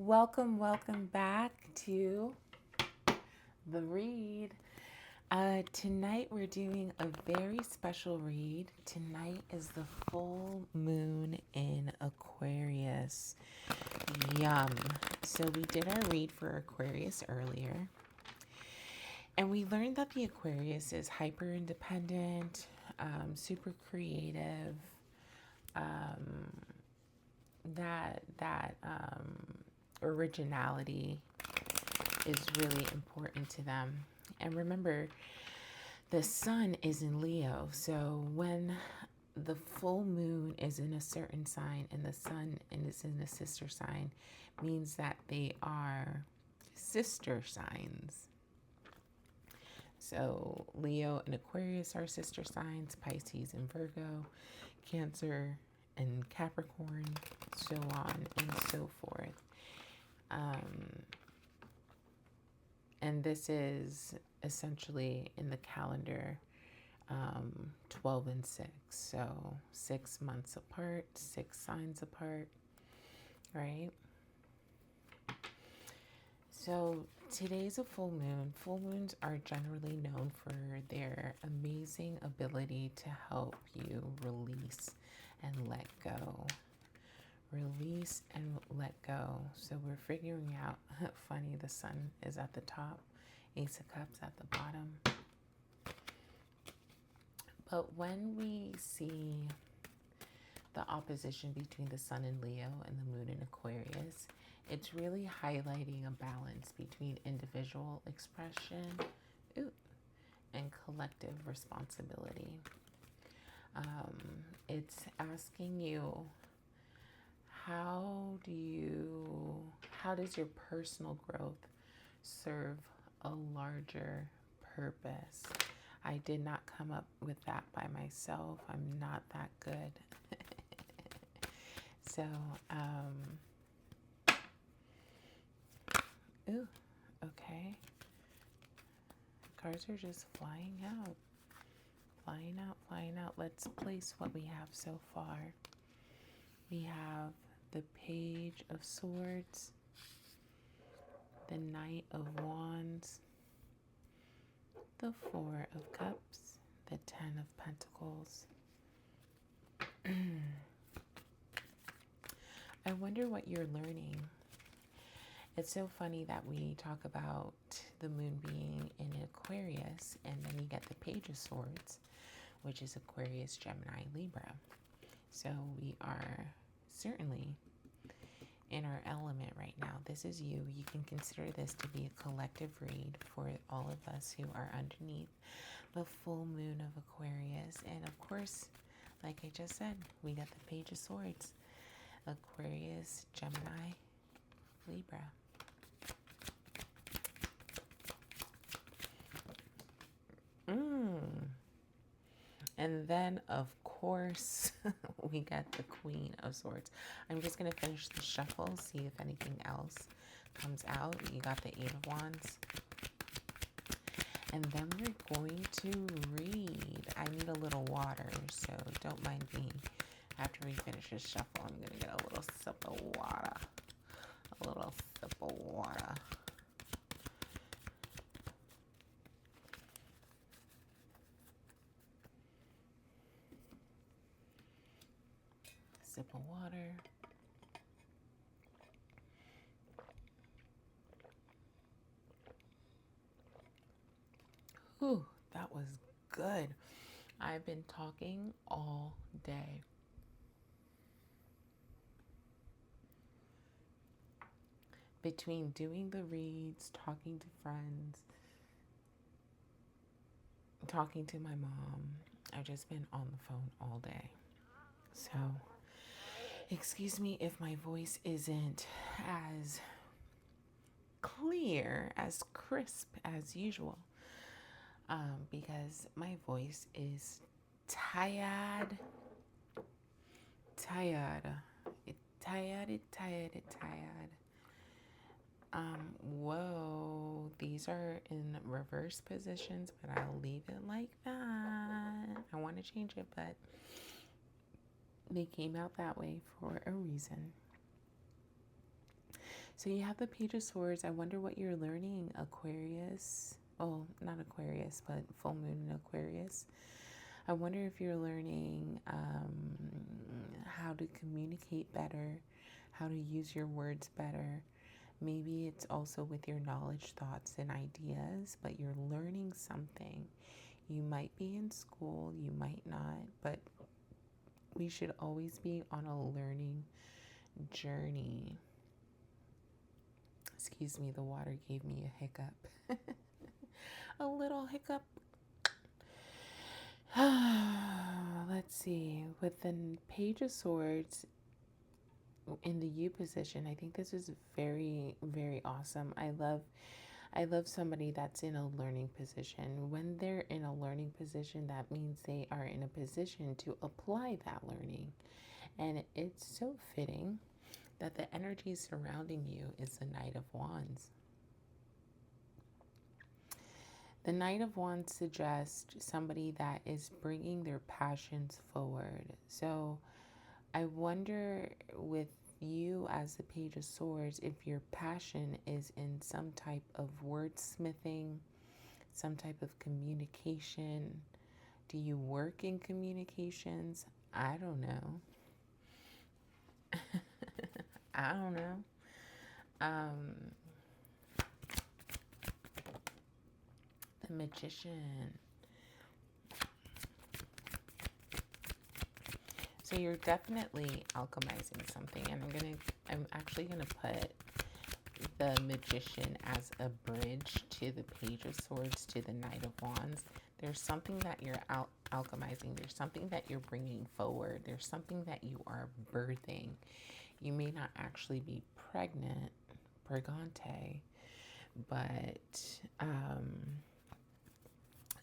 Welcome back to the read. Tonight we're doing a very special read. Tonight is the full moon in Aquarius. Yum. So we did our read for Aquarius earlier. And we learned that the Aquarius is hyper independent, super creative, that originality is really important to them. And remember, the sun is in Leo, so when the full moon is in a certain sign and the sun is in a sister sign, means that they are sister signs. So Leo and Aquarius are sister signs, Pisces and Virgo, Cancer and Capricorn, so on and so forth. And this is essentially in the calendar 12 and 6. So 6 months apart, 6 signs apart, right? So today's a full moon. Full moons are generally known for their amazing ability to help you release and let go. Release and let go. So we're figuring out, funny, the sun is at the top, Ace of Cups at the bottom. But when we see the opposition between the sun in Leo and the moon in Aquarius, it's really highlighting a balance between individual expression and collective responsibility. It's asking you, how does your personal growth serve a larger purpose? I did not come up with that by myself. I'm not that good. So, okay. Cards are just flying out. Flying out. Let's place what we have so far. We have the Page of Swords, the Knight of Wands, the Four of Cups, the Ten of Pentacles. I wonder what you're learning. It's so funny that we talk about the moon being in Aquarius, and then you get the Page of Swords, which is Aquarius, Gemini, Libra. So we are certainly in our element right now. This is you. You can consider this to be a collective read for all of us who are underneath the full moon of Aquarius. And of course, like I just said, we got the Page of Swords, Aquarius, Gemini, Libra. And then, of course, we got the Queen of Swords. I'm just going to finish the shuffle, see if anything else comes out. You got the Eight of Wands. And then we're going to read. I need a little water, so don't mind me. After we finish this shuffle, I'm going to get a little sip of water. A little sip of water. Sip of water. Whew, that was good. I've been talking all day. Between doing the reads, talking to friends, talking to my mom, I've just been on the phone all day. So, excuse me if my voice isn't as clear, as crisp as usual, because my voice is tired. Whoa, these are in reverse positions, but I'll leave it like that. I want to change it, but they came out that way for a reason. So you have the Page of Swords. I wonder what you're learning, Aquarius. Oh, not Aquarius, but full moon in Aquarius. I wonder if you're learning how to communicate better, how to use your words better. Maybe it's also with your knowledge, thoughts, and ideas, but you're learning something. You might be in school, you might not, but we should always be on a learning journey. Excuse me, the water gave me a hiccup. A little hiccup. Let's see. With the Page of Swords in the U position, I think this is very, very awesome. I love somebody that's in a learning position. When they're in a learning position, that means they are in a position to apply that learning. And it's so fitting that the energy surrounding you is the Knight of Wands. The Knight of Wands suggests somebody that is bringing their passions forward. So I wonder with you as the Page of Swords, if your passion is in some type of wordsmithing, some type of communication. Do you work in communications? I don't know. I don't know. The Magician. So you're definitely alchemizing something, and I'm actually gonna put the Magician as a bridge to the Page of Swords to the Knight of Wands. There's something that you're alchemizing. There's something that you're bringing forward. There's something that you are birthing. You may not actually be pregante, but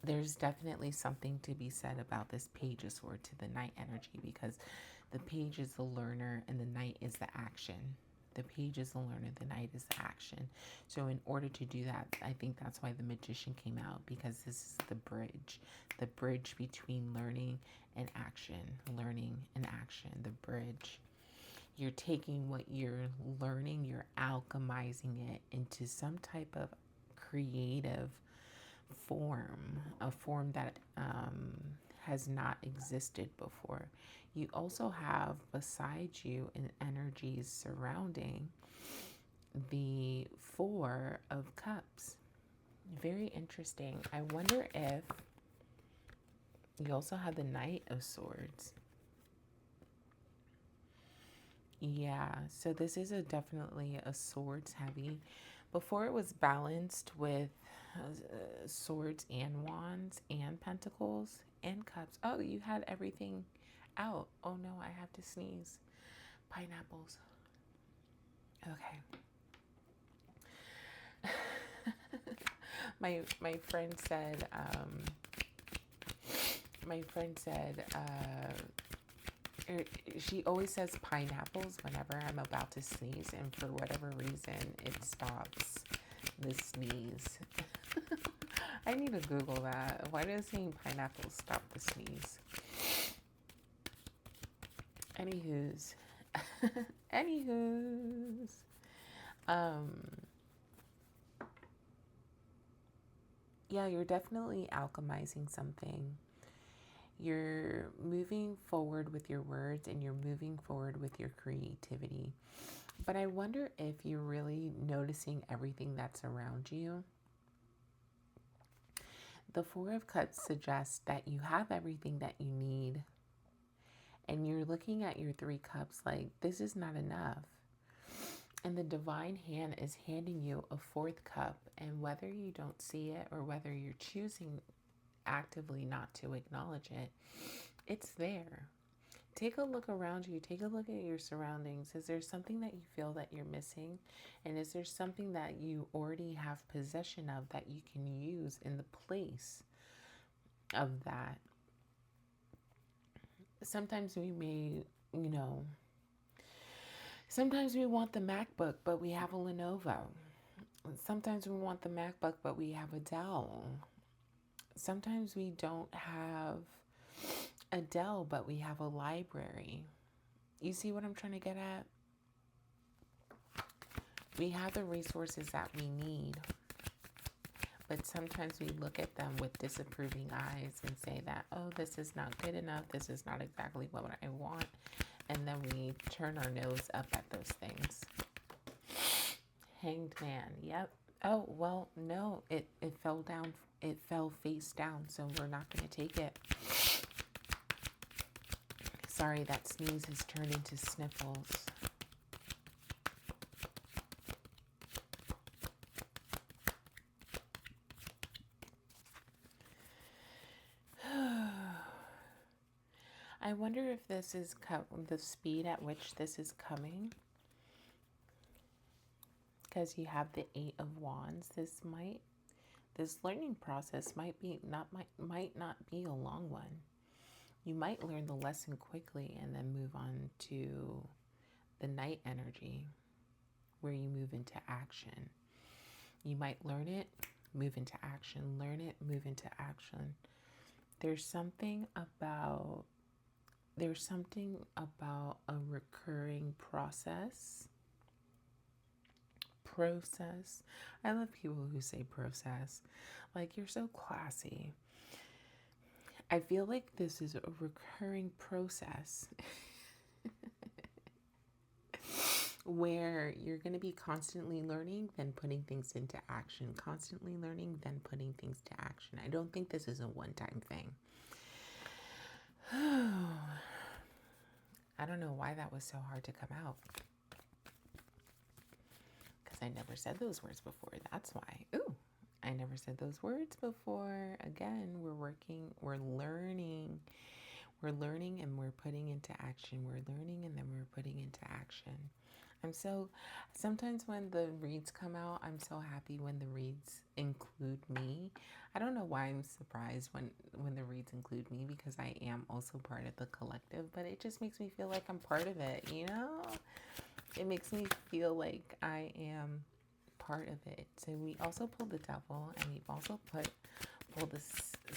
there's definitely something to be said about this Page of Swords to the Knight energy, because the Page is the learner and the Knight is the action. The Page is the learner, the Knight is the action. So in order to do that, I think that's why the Magician came out, because this is the bridge between learning and action, the bridge. You're taking what you're learning, you're alchemizing it into some type of creative form, a form that has not existed before. You also have beside you an energies surrounding the Four of Cups. Very interesting. I wonder if you also have the Knight of Swords. Yeah, so this is definitely a swords heavy. Before it was balanced with swords and wands and pentacles and cups. Oh, you had everything out. Oh no, I have to sneeze. Pineapples. Okay. my friend said she always says pineapples whenever I'm about to sneeze, and for whatever reason it stops the sneeze. I need to Google that. Why does saying pineapple stop the sneeze? Anywho's. Yeah, you're definitely alchemizing something. You're moving forward with your words and you're moving forward with your creativity. But I wonder if you're really noticing everything that's around you. The Four of Cups suggests that you have everything that you need. And you're looking at your three cups like, this is not enough. And the divine hand is handing you a fourth cup. And whether you don't see it or whether you're choosing actively not to acknowledge it, it's there. Take a look around you. Take a look at your surroundings. Is there something that you feel that you're missing? And is there something that you already have possession of that you can use in the place of that? Sometimes we may, sometimes we want the MacBook, but we have a Lenovo. Sometimes we want the MacBook, but we have a Dell. Sometimes we don't have a Dell, but we have a library. You see what I'm trying to get at? We have the resources that we need, but sometimes we look at them with disapproving eyes and say that, oh, this is not good enough. This is not exactly what I want. And then we turn our nose up at those things. Hanged Man. Yep. Oh, well, no, it fell down. It fell face down, so we're not going to take it. Sorry, that sneeze has turned into sniffles. I wonder if this is the speed at which this is coming. Because you have the Eight of Wands. This learning process might not be a long one. You might learn the lesson quickly and then move on to the Knight energy, where you move into action. You might learn it, move into action, learn it, move into action. There's something about a recurring process. I love people who say process. Like, you're so classy. I feel like this is a recurring process where you're going to be constantly learning, then putting things into action. Constantly learning, then putting things to action. I don't think this is a one-time thing. I don't know why that was so hard to come out. Because I never said those words before. That's why. Ooh, I never said those words before. Again, we're learning. We're learning and we're putting into action. We're learning and then we're putting into action. Sometimes when the reads come out, I'm so happy when the reads include me. I don't know why I'm surprised when the reads include me, because I am also part of the collective, but it just makes me feel like I'm part of it, you know? It makes me feel like I am part of it. So we also pulled the Devil, and we've also pulled the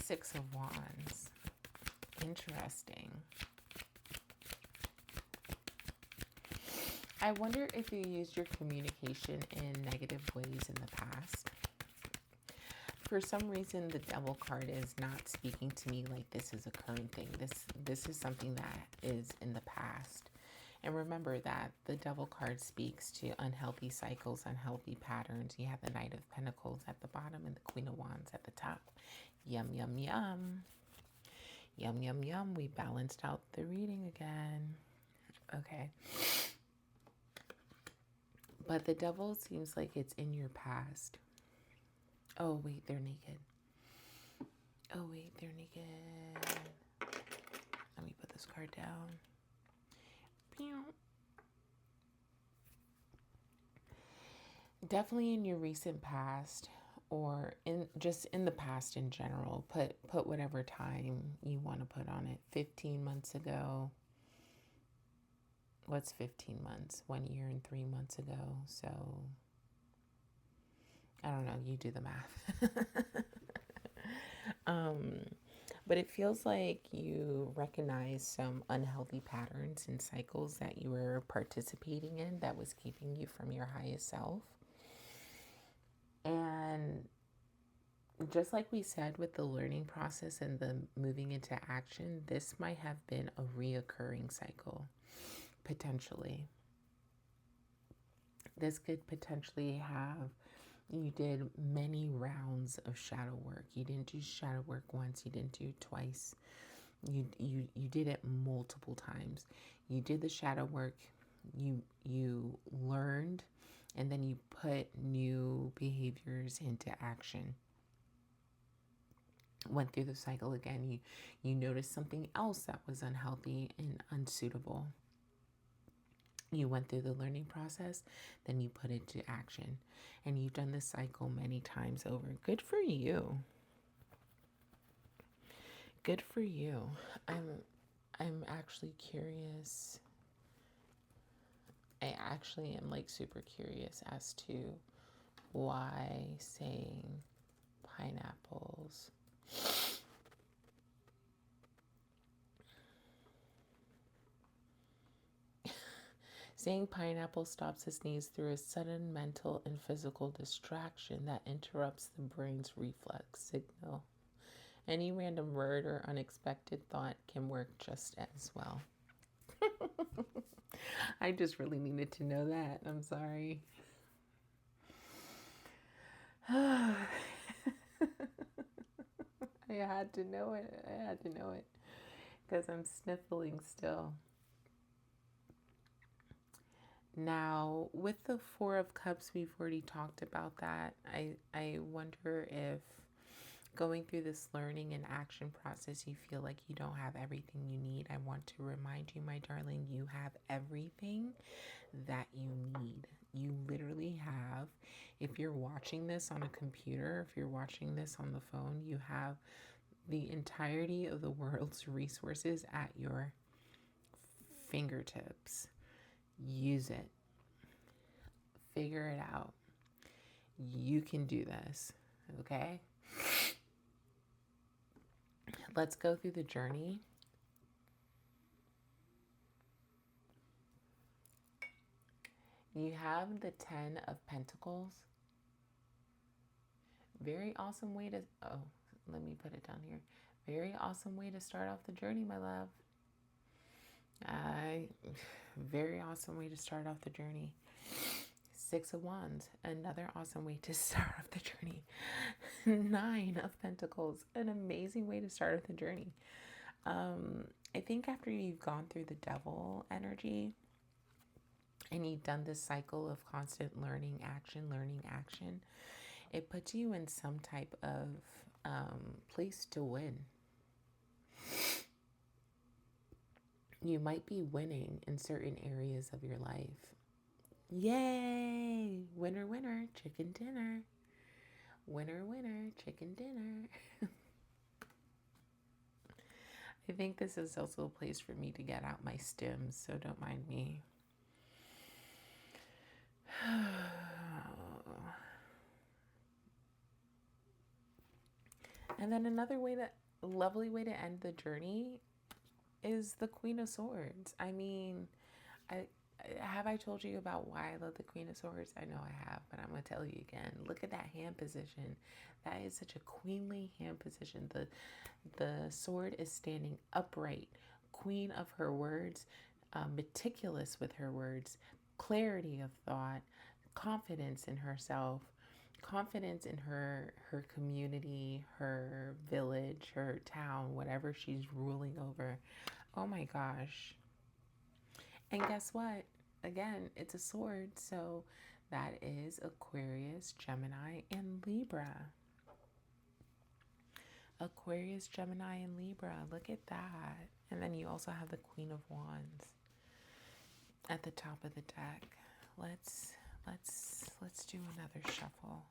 Six of Wands. Interesting. I wonder if you used your communication in negative ways in the past. For some reason, the Devil card is not speaking to me like this is a current thing. This is something that is in the past. And remember that the Devil card speaks to unhealthy cycles, unhealthy patterns. You have the Knight of Pentacles at the bottom and the Queen of Wands at the top. Yum, yum, yum. Yum, yum, yum. We balanced out the reading again. Okay. But the Devil seems like it's in your past. Oh, wait, they're naked. Oh, wait, they're naked. Let me put this card down. Pew. Definitely in your recent past, or in the past in general. Put whatever time you want to put on it. 15 months ago. What's 15 months? 1 year and 3 months ago. So, I don't know. You do the math. But it feels like you recognize some unhealthy patterns and cycles that you were participating in that was keeping you from your highest self. And just like we said with the learning process and the moving into action, this might have been a reoccurring cycle. Potentially. This could potentially have, you did many rounds of shadow work. You didn't do shadow work once, you didn't do it twice. You did it multiple times. You did the shadow work, you learned, and then you put new behaviors into action. Went through the cycle again. You noticed something else that was unhealthy and unsuitable. You went through the learning process, then you put it to action. And you've done this cycle many times over. Good for you. Good for you. I'm actually curious. I actually am like super curious as to why saying pineapples. Saying pineapple stops a sneeze through a sudden mental and physical distraction that interrupts the brain's reflex signal. Any random word or unexpected thought can work just as well. I just really needed to know that. I'm sorry. I had to know it. I had to know it because I'm sniffling still. Now, with the Four of Cups, we've already talked about that. I wonder if going through this learning and action process, you feel like you don't have everything you need. I want to remind you, my darling, you have everything that you need. You literally have, if you're watching this on a computer, if you're watching this on the phone, you have the entirety of the world's resources at your fingertips. Use it. Figure it out. You can do this, okay? Let's go through the journey. You have the 10 of Pentacles. Very awesome way to, let me put it down here. Very awesome way to start off the journey, my love. Very awesome way to start off the journey. Six of Wands, another awesome way to start off the journey. 9 of Pentacles, an amazing way to start off the journey. I think after you've gone through the Devil energy and you've done this cycle of constant learning, action, it puts you in some type of place to win. You might be winning in certain areas of your life. Yay! Winner, winner, chicken dinner. Winner, winner, chicken dinner. I think this is also a place for me to get out my stims, so don't mind me. And then another lovely way to end the journey is the Queen of Swords. I mean, have I told you about why I love the Queen of Swords? I know I have, but I'm going to tell you again. Look at that hand position. That is such a queenly hand position. The sword is standing upright. Queen of her words, meticulous with her words, clarity of thought, confidence in herself, confidence in her community, her village, her town, whatever she's ruling over. Oh my gosh. And guess what? Again, it's a sword, so that is Aquarius, Gemini, and Libra. Aquarius, Gemini, and Libra. Look at that. And then you also have the Queen of Wands at the top of the deck. Let's do another shuffle.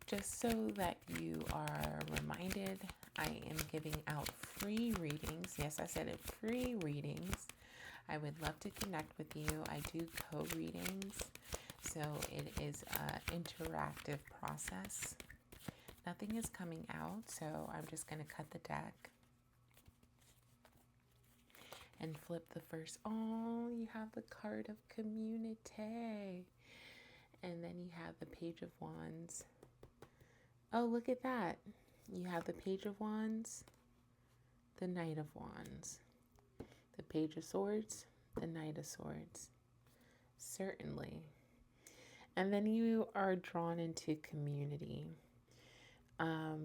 Just so that you are reminded, I am giving out free readings. Yes, I said it, free readings. I would love to connect with you. I do co-readings, so it is an interactive process. Nothing is coming out, so I'm just going to cut the deck and flip the first. Oh, you have the card of community. And then you have the Page of Wands. Oh, look at that. You have the Page of Wands, the Knight of Wands, the Page of Swords, the Knight of Swords. Certainly. And then you are drawn into community.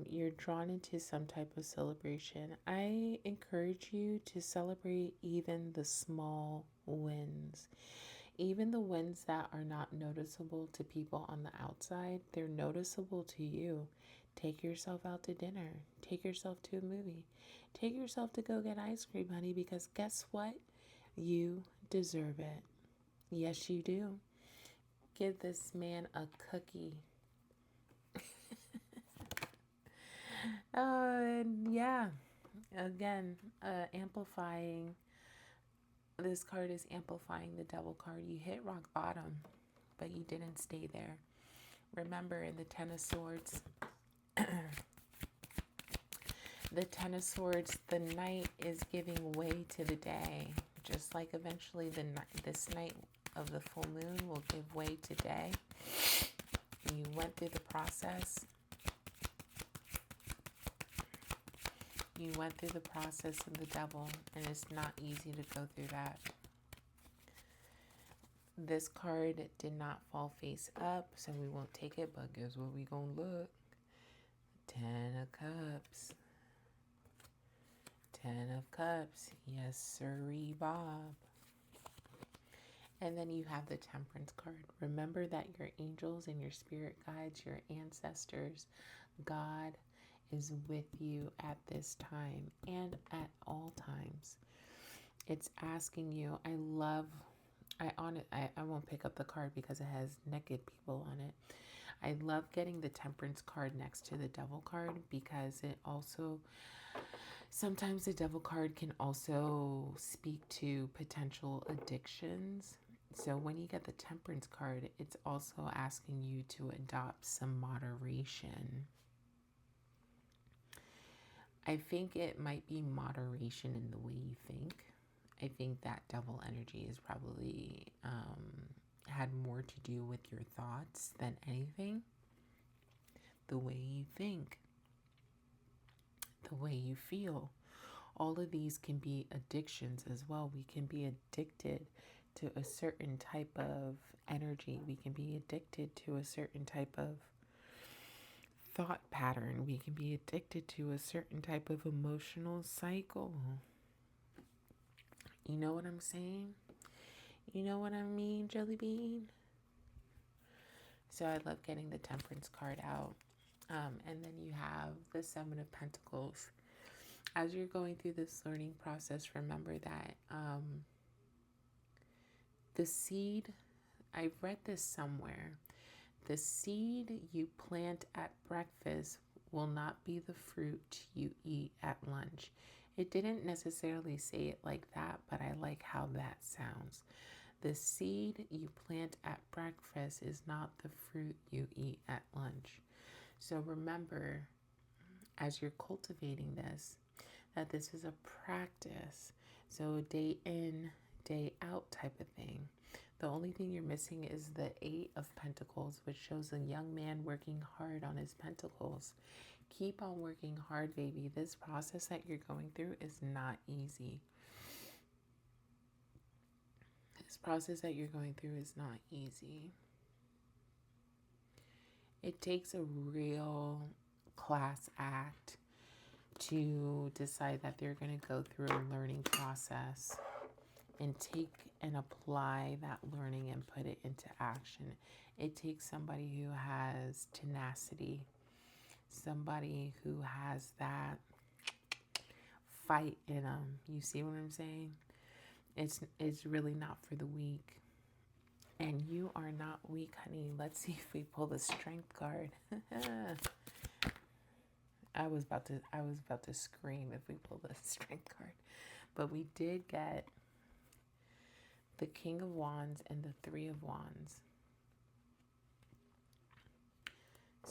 You're drawn into some type of celebration. I encourage you to celebrate even the small wins. Even the wins that are not noticeable to people on the outside, they're noticeable to you. Take yourself out to dinner. Take yourself to a movie. Take yourself to go get ice cream, honey, because guess what? You deserve it. Yes, you do. Give this man a cookie. And yeah, again, amplifying. This card is amplifying the Devil card. You hit rock bottom, but you didn't stay there. Remember, in the Ten of Swords, The Ten of Swords, the night is giving way to the day. Just like eventually this night of the full moon will give way to day. You went through the process. You went through the process of the devil, and it's not easy to go through that. This card did not fall face up, so we won't take it, but guess what we gonna look? 10 of Cups. 10 of Cups. Yes, sirree, Bob. And then you have the Temperance card. Remember that your angels and your spirit guides, your ancestors, God is with you at this time and at all times. It's asking you, I won't pick up the card because it has naked people on it. I love getting the Temperance card next to the Devil card because it also, sometimes the Devil card can also speak to potential addictions. So when you get the Temperance card, it's also asking you to adopt some moderation. I think it might be moderation in the way you think. I think that devil energy is probably had more to do with your thoughts than anything. The way you think, the way you feel. All of these can be addictions as well. We can be addicted to a certain type of energy. We can be addicted to a certain type of thought pattern. We can be addicted to a certain type of emotional cycle. You know what I'm saying? You know what I mean, Jelly Bean? So I love getting the Temperance card out. And then you have the Seven of Pentacles. As you're going through this learning process, remember that the seed, I've read this somewhere, the seed you plant at breakfast will not be the fruit you eat at lunch. It didn't necessarily say it like that, but I like how that sounds. The seed you plant at breakfast is not the fruit you eat at lunch. So remember, as you're cultivating this, that this is a practice. So day in, day out type of thing. The only thing you're missing is the Eight of Pentacles, which shows a young man working hard on his pentacles. Keep on working hard, baby. This process that you're going through is not easy. This process that you're going through is not easy. It takes a real class act to decide that they're going to go through a learning process and take and apply that learning and put it into action. It takes somebody who has tenacity, somebody who has that fight in them. You see what I'm saying? It's really not for the weak. And you are not weak, honey. Let's see if we pull the Strength card. I was about to scream if we pulled the Strength card. But we did get the King of Wands and the Three of Wands.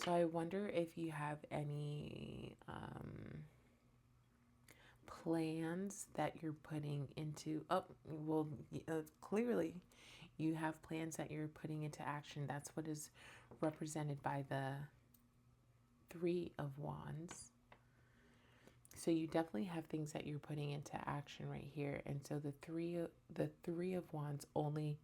So I wonder if you have any plans that you're putting into, clearly you have plans that you're putting into action. That's what is represented by the Three of Wands. So you definitely have things that you're putting into action right here. And so the three of Wands only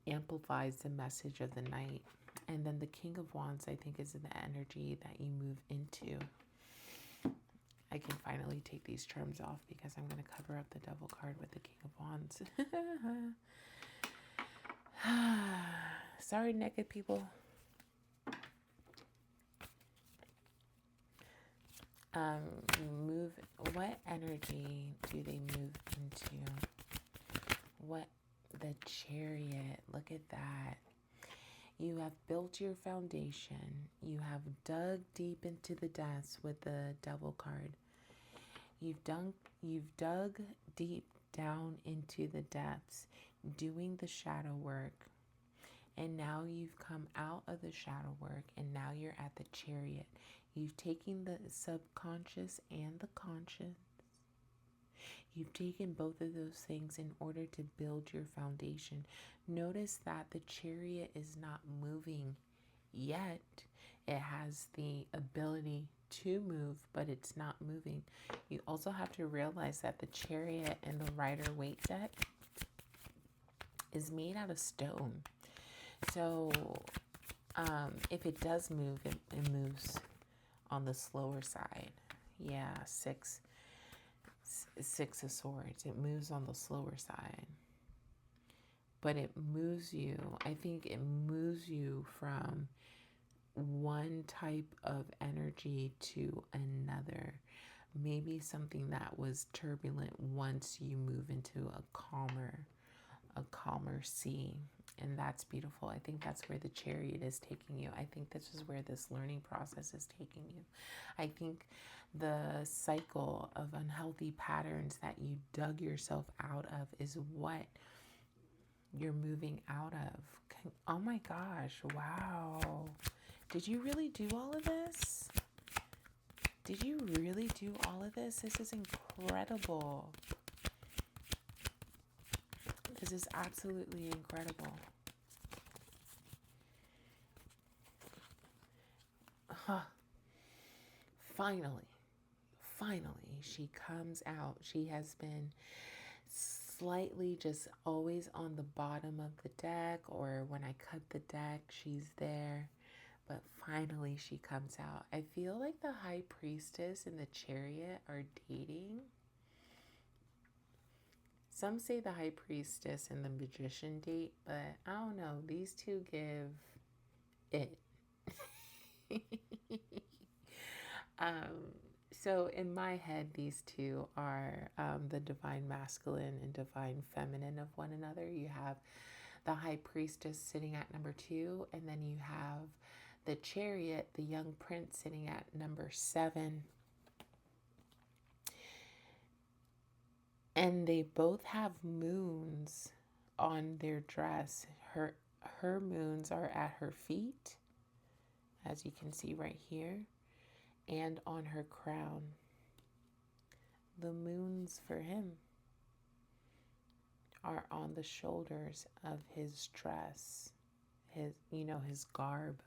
amplifies the message of the night. And then the King of Wands, I think, is the energy that you move into. I can finally take these charms off because I'm going to cover up the Devil card with the King of Wands. Sorry, naked people. What energy do they move into? What? The Chariot. Look at that. You have built your foundation. You have dug deep into the depths with the Devil card. You've dug deep down into the depths, doing the shadow work. And now you've come out of the shadow work, and now you're at the Chariot. You've taken the subconscious and the conscious. You've taken both of those things in order to build your foundation. Notice that the Chariot is not moving yet. It has the ability to move, but it's not moving. You also have to realize that the Chariot and the Rider-Waite deck is made out of stone. So if it does move, it moves on the slower side. Yeah, six of Swords. It moves on the slower side. But it moves you, I think it moves you from one type of energy to another. Maybe something that was turbulent once you move into a calmer sea. And that's beautiful. I think that's where the Chariot is taking you. I think this is where this learning process is taking you. I think the cycle of unhealthy patterns that you dug yourself out of is what you're moving out of. Oh my gosh, wow. Did you really do all of this? Did you really do all of this? This is incredible. This is absolutely incredible. Finally, she comes out. She has been slightly just always on the bottom of the deck, or when I cut the deck, she's there. But finally, she comes out. I feel like the High Priestess and the Chariot are dating. Some say the High Priestess and the Magician date, but I don't know. These two give it. So in my head, these two are the divine masculine and divine feminine of one another. You have the High Priestess sitting at number 2, and then you have the Chariot, the young prince, sitting at number 7. And they both have moons on their dress. Her moons are at her feet, as you can see right here, and on her crown. The moons for him are on the shoulders of his dress, his garb.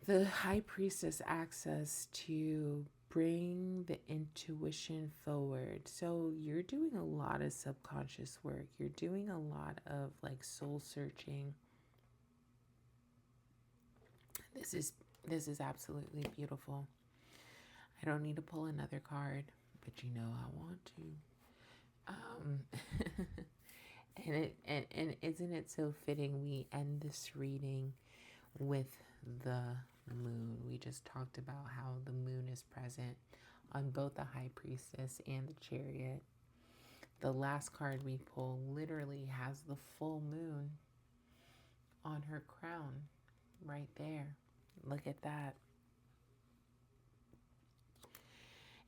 The High Priestess acts us to bring the intuition forward. So you're doing a lot of subconscious work. You're doing a lot of like soul searching. This is absolutely beautiful. I don't need to pull another card, but you know I want to. And isn't it so fitting we end this reading with the moon? We just talked about how the moon is present on both the High Priestess and the Chariot. The last card we pull literally has the full moon on her crown right there. Look at that.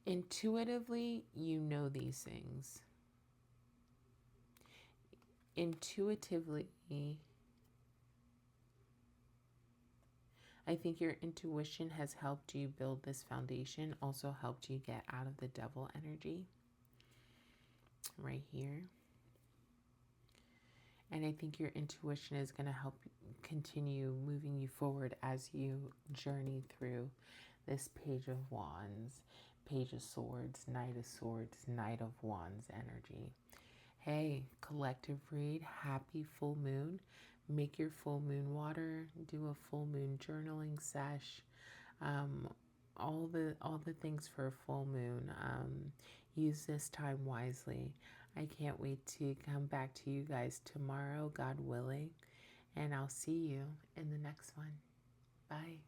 Intuitively, you know these things. Intuitively, I think your intuition has helped you build this foundation, also helped you get out of the devil energy right here. And I think your intuition is going to help continue moving you forward as you journey through this Page of Wands, Page of Swords, Knight of Swords, Knight of Wands energy. Hey, collective read, happy full moon. Make your full moon water, do a full moon journaling sesh, all the things for a full moon. Use this time wisely. I can't wait to come back to you guys tomorrow, God willing, and I'll see you in the next one. Bye.